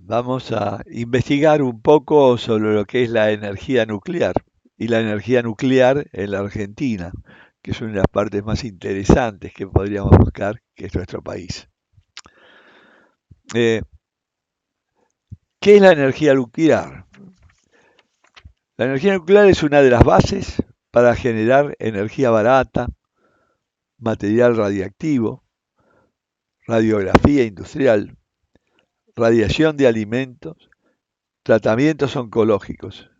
Vamos a investigar un poco sobre lo que es la energía nuclear y la energía nuclear en la Argentina, que es una de las partes más interesantes que podríamos buscar, que es nuestro país. Eh, ¿Qué es la energía nuclear? La energía nuclear es una de las bases para generar energía barata, material radiactivo, radiografía industrial, radiación de alimentos, tratamientos oncológicos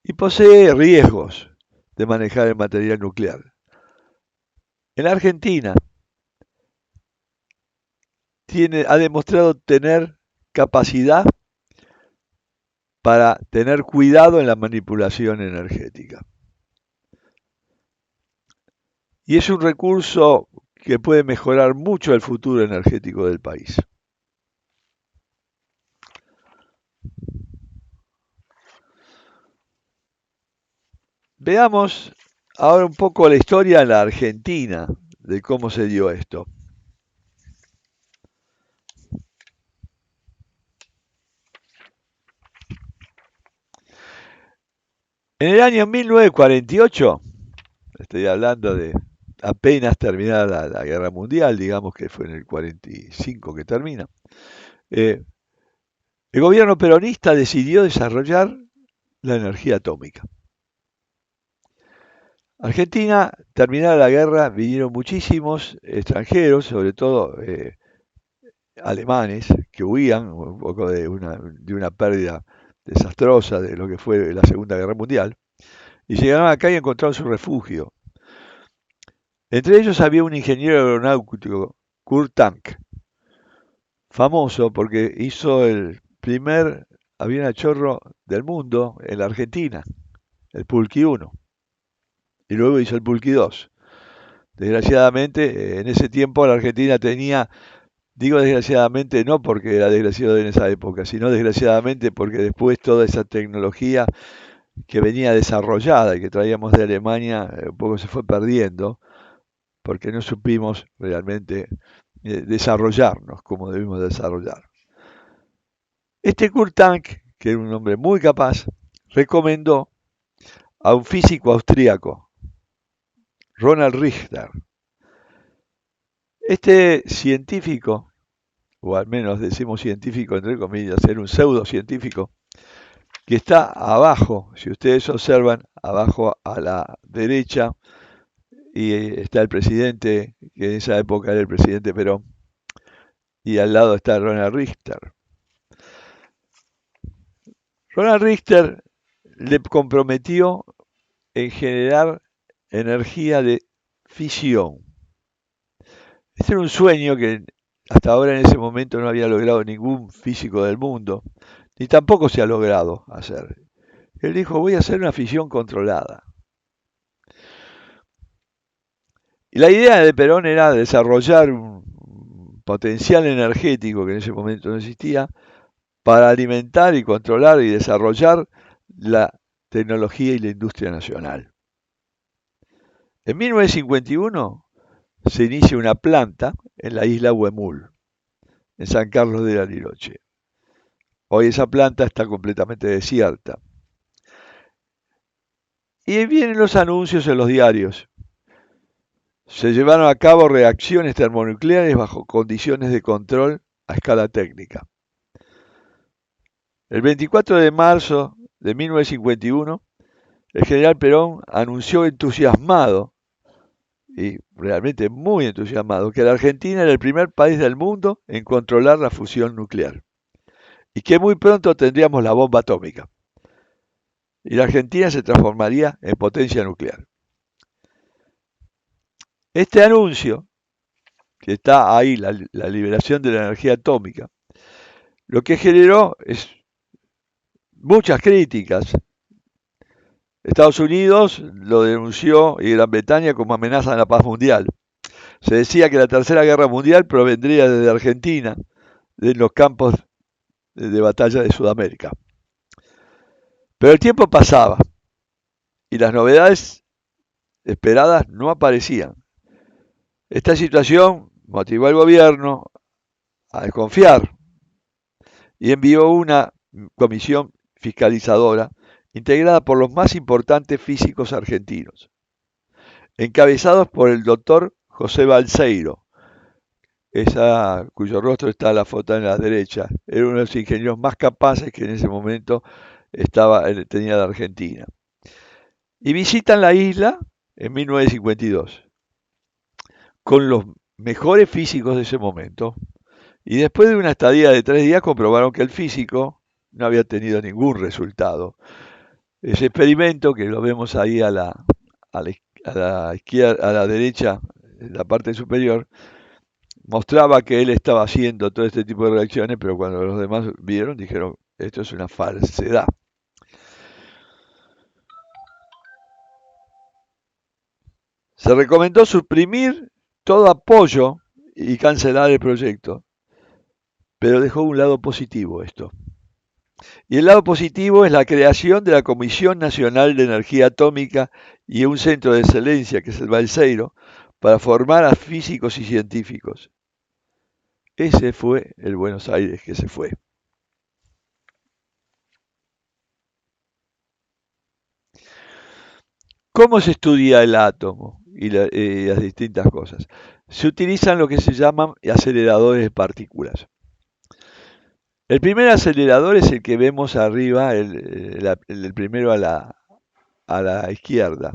y posee riesgos de manejar el material nuclear. En Argentina ha demostrado tener capacidad para tener cuidado en la manipulación energética. Y es un recurso que puede mejorar mucho el futuro energético del país. Veamos ahora un poco la historia en la Argentina de cómo se dio esto. En el año 1948, estoy hablando de apenas terminada la Guerra Mundial, digamos que fue en el 45 que termina, el gobierno peronista decidió desarrollar la energía atómica. Argentina, terminada la guerra, vinieron muchísimos extranjeros, sobre todo alemanes, que huían un poco de una pérdida desastrosa de lo que fue la Segunda Guerra Mundial, y llegaron acá y encontraron su refugio. Entre ellos había un ingeniero aeronáutico, Kurt Tank, famoso porque hizo el primer avión a chorro del mundo en la Argentina, el Pulqui 1, y luego hizo el Pulqui 2. Desgraciadamente, en ese tiempo la Argentina tenía, digo desgraciadamente no porque era desgraciado en esa época, sino desgraciadamente porque después toda esa tecnología que venía desarrollada y que traíamos de Alemania un poco se fue perdiendo porque no supimos realmente desarrollarnos como debimos desarrollar. Este Kurt Tank, que era un hombre muy capaz, recomendó a un físico austríaco, Ronald Richter. Este científico, o al menos decimos científico entre comillas, era un pseudocientífico, que está abajo, si ustedes observan, abajo a la derecha, y está el presidente, que en esa época era el presidente Perón, y al lado está Ronald Richter. Ronald Richter le comprometió en generar energía de fisión. Este era un sueño que hasta ahora en ese momento no había logrado ningún físico del mundo, ni tampoco se ha logrado hacer. Él dijo, voy a hacer una fisión controlada. Y la idea de Perón era desarrollar un potencial energético que en ese momento no existía para alimentar y controlar y desarrollar la tecnología y la industria nacional. En 1951 se inicia una planta en la isla Huemul, en San Carlos de Bariloche. Hoy esa planta está completamente desierta. Y vienen los anuncios en los diarios. Se llevaron a cabo reacciones termonucleares bajo condiciones de control a escala técnica. El 24 de marzo de 1951, el general Perón anunció entusiasmado, y realmente muy entusiasmado, que la Argentina era el primer país del mundo en controlar la fusión nuclear y que muy pronto tendríamos la bomba atómica y la Argentina se transformaría en potencia nuclear. Este anuncio, que está ahí, la liberación de la energía atómica, lo que generó es muchas críticas. Estados Unidos lo denunció y Gran Bretaña como amenaza a la paz mundial. Se decía que la Tercera Guerra Mundial provendría desde Argentina, de los campos de batalla de Sudamérica. Pero el tiempo pasaba y las novedades esperadas no aparecían. Esta situación motivó al gobierno a desconfiar y envió una comisión fiscalizadora integrada por los más importantes físicos argentinos, encabezados por el doctor José Balseiro, cuyo rostro está en la foto en la derecha. Era uno de los ingenieros más capaces que en ese momento tenía la Argentina. Y visitan la isla en 1952 con los mejores físicos de ese momento. Y después de una estadía de 3 días comprobaron que el físico no había tenido ningún resultado. Ese experimento, que lo vemos ahí a la izquierda, a la derecha, en la parte superior, mostraba que él estaba haciendo todo este tipo de reacciones, pero cuando los demás vieron, dijeron, esto es una falsedad. Se recomendó suprimir todo apoyo y cancelar el proyecto, pero dejó un lado positivo esto. Y el lado positivo es la creación de la Comisión Nacional de Energía Atómica y un centro de excelencia, que es el Balseiro, para formar a físicos y científicos. Ese fue el Buenos Aires que se fue. ¿Cómo se estudia el átomo y las distintas cosas? Se utilizan lo que se llaman aceleradores de partículas. El primer acelerador es el que vemos arriba, el primero a la izquierda.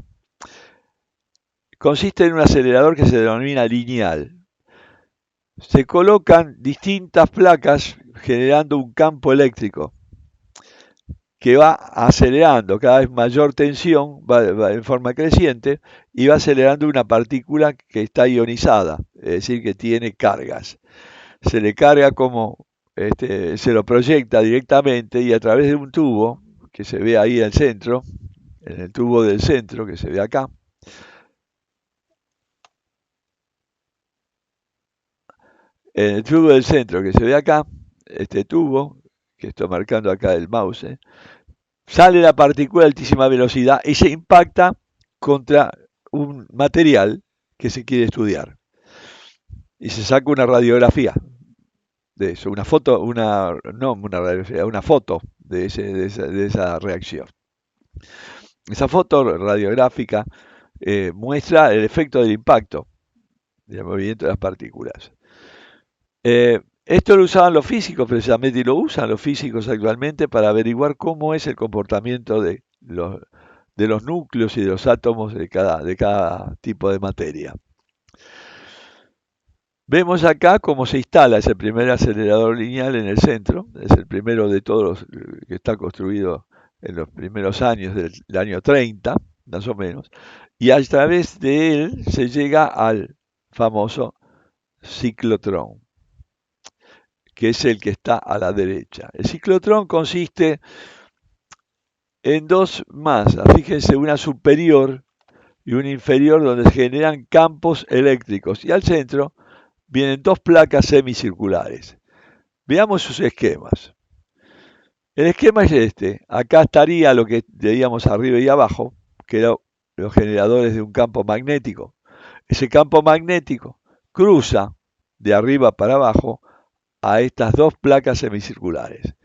Consiste en un acelerador que se denomina lineal. Se colocan distintas placas generando un campo eléctrico que va acelerando cada vez mayor tensión, va en forma creciente, y va acelerando una partícula que está ionizada, es decir, que tiene cargas. Se le carga se lo proyecta directamente y a través de un tubo que se ve ahí en el centro, en el tubo del centro que se ve acá, en el tubo del centro que se ve acá, este tubo, que estoy marcando acá el mouse, sale la partícula a altísima velocidad y se impacta contra un material que se quiere estudiar. Y se saca una radiografía de eso, una foto, no una radiografía, una foto de esa reacción. Esa foto radiográfica muestra el efecto del impacto, del movimiento de las partículas. Esto lo usaban los físicos precisamente y lo usan los físicos actualmente para averiguar cómo es el comportamiento de los núcleos y de los átomos de cada tipo de materia. Vemos acá cómo se instala ese primer acelerador lineal en el centro, es el primero de todos que está construido en los primeros años del año 30, más o menos, y a través de él se llega al famoso ciclotrón, que es el que está a la derecha. El ciclotrón consiste en dos masas, fíjense, una superior y una inferior, donde se generan campos eléctricos, y al centro vienen dos placas semicirculares. Veamos sus esquemas. El esquema es este. Acá estaría lo que veíamos arriba y abajo, que eran los generadores de un campo magnético. Ese campo magnético cruza de arriba para abajo a estas dos placas semicirculares.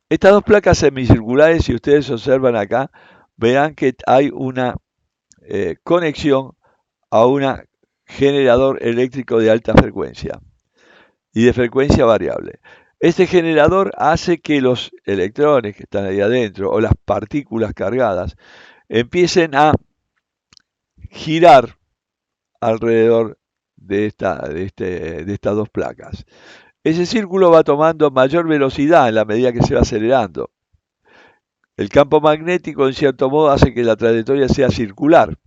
Estas dos placas semicirculares, si ustedes observan acá, verán que hay una conexión a un generador eléctrico de alta frecuencia y de frecuencia variable. Este generador hace que los electrones que están ahí adentro o las partículas cargadas empiecen a girar alrededor de estas dos placas. Ese círculo va tomando mayor velocidad en la medida que se va acelerando. El campo magnético, en cierto modo, hace que la trayectoria sea circular,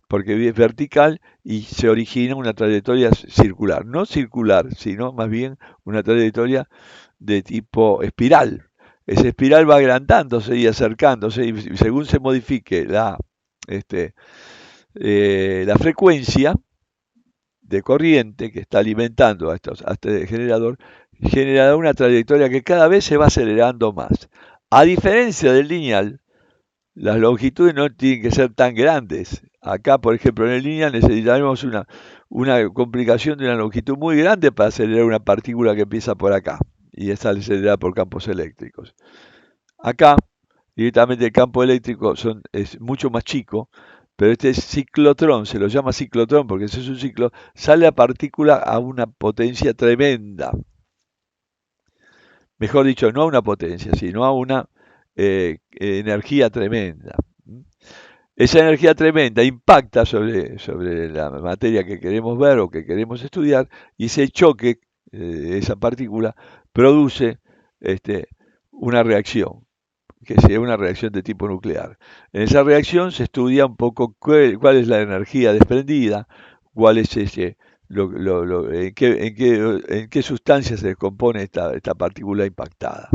porque es vertical y se origina una trayectoria circular. No circular, sino más bien una trayectoria de tipo espiral. Esa espiral va agrandándose y acercándose, y según se modifique la frecuencia de corriente que está alimentando a este generador, generará una trayectoria que cada vez se va acelerando más. A diferencia del lineal, las longitudes no tienen que ser tan grandes. Acá, por ejemplo, en el lineal necesitaremos una complicación de una longitud muy grande para acelerar una partícula que empieza por acá y está acelerada por campos eléctricos. Acá, directamente el campo eléctrico es mucho más chico, pero este ciclotrón, se lo llama ciclotrón porque ese es un ciclo, sale a partícula a una potencia tremenda. Mejor dicho, no a una potencia, sino a una energía tremenda. Esa energía tremenda impacta sobre la materia que queremos ver o que queremos estudiar, y ese choque, esa partícula, produce una reacción, que sea una reacción de tipo nuclear. En esa reacción se estudia un poco cuál es la energía desprendida, cuál es en qué sustancia se descompone esta partícula impactada.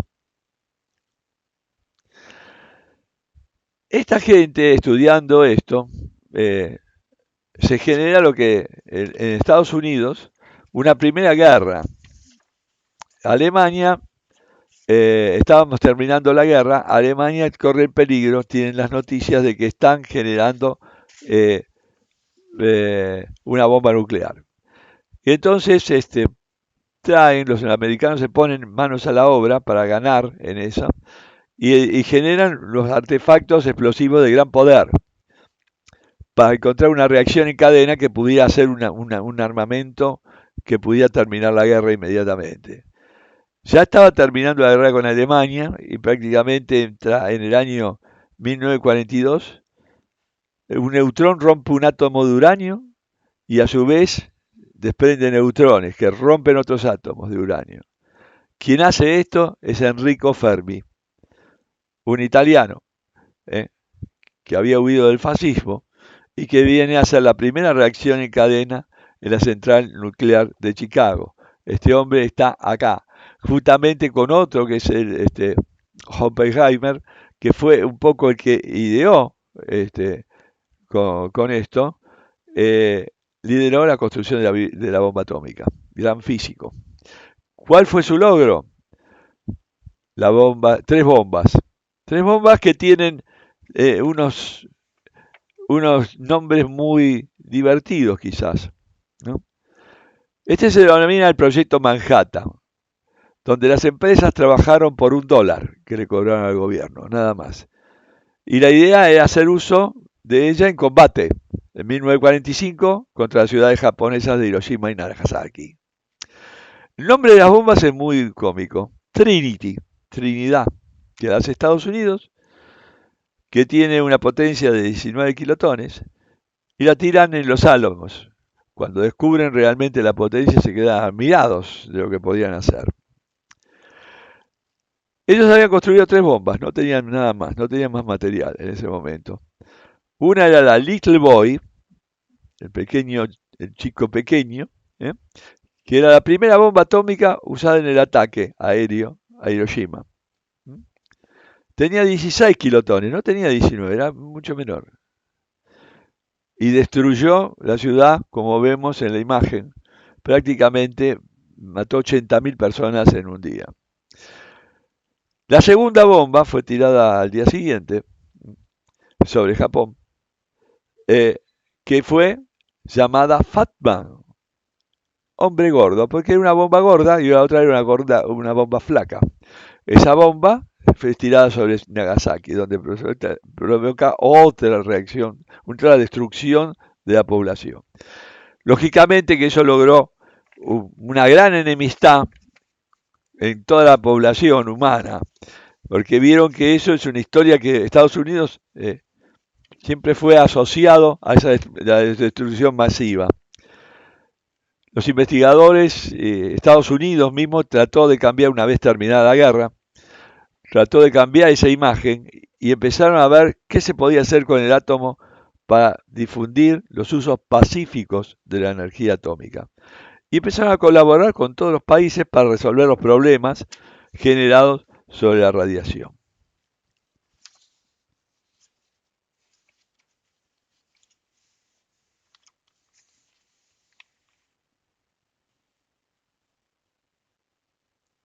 Esta gente estudiando esto, se genera lo que en Estados Unidos, una primera guerra. Alemania, estábamos terminando la guerra, Alemania corre el peligro, tienen las noticias de que están generando una bomba nuclear. Y entonces los americanos se ponen manos a la obra para ganar en esa, y generan los artefactos explosivos de gran poder para encontrar una reacción en cadena que pudiera hacer un armamento que pudiera terminar la guerra inmediatamente. Ya estaba terminando la guerra con Alemania y prácticamente en el año 1942 un neutrón rompe un átomo de uranio y a su vez desprende neutrones que rompen otros átomos de uranio. Quien hace esto es Enrico Fermi, un italiano que había huido del fascismo y que viene a hacer la primera reacción en cadena en la central nuclear de Chicago. Este hombre está acá, juntamente con otro que es Oppenheimer, que fue un poco el que ideó con esto, lideró la construcción de la bomba atómica, gran físico. ¿Cuál fue su logro? Tres bombas que tienen unos nombres muy divertidos quizás, ¿no? Este se denomina el proyecto Manhattan, donde las empresas trabajaron por $1 que le cobraron al gobierno, nada más. Y la idea era hacer uso de ella en combate, en 1945, contra las ciudades japonesas de Hiroshima y Nagasaki. El nombre de las bombas es muy cómico. Trinity, Trinidad, que hace Estados Unidos, que tiene una potencia de 19 kilotones, y la tiran en Los Álamos. Cuando descubren realmente la potencia se quedan admirados de lo que podían hacer. Ellos habían construido 3 bombas, no tenían nada más, no tenían más material en ese momento. Una era la Little Boy, el chico pequeño, que era la primera bomba atómica usada en el ataque aéreo a Hiroshima. Tenía 16 kilotones, no tenía 19, era mucho menor. Y destruyó la ciudad, como vemos en la imagen. Prácticamente mató 80.000 personas en un día. La segunda bomba fue tirada al día siguiente sobre Japón, que fue llamada Fat Man, hombre gordo, porque era una bomba gorda y la otra era una bomba flaca. Esa bomba fue tirada sobre Nagasaki, donde provoca otra reacción, otra destrucción de la población. Lógicamente que eso logró una gran enemistad en toda la población humana, porque vieron que eso es una historia que Estados Unidos siempre fue asociado a esa destrucción masiva. Los investigadores, Estados Unidos mismo trató de cambiar una vez terminada la guerra, trató de cambiar esa imagen y empezaron a ver qué se podía hacer con el átomo para difundir los usos pacíficos de la energía atómica. Y empezaron a colaborar con todos los países para resolver los problemas generados sobre la radiación.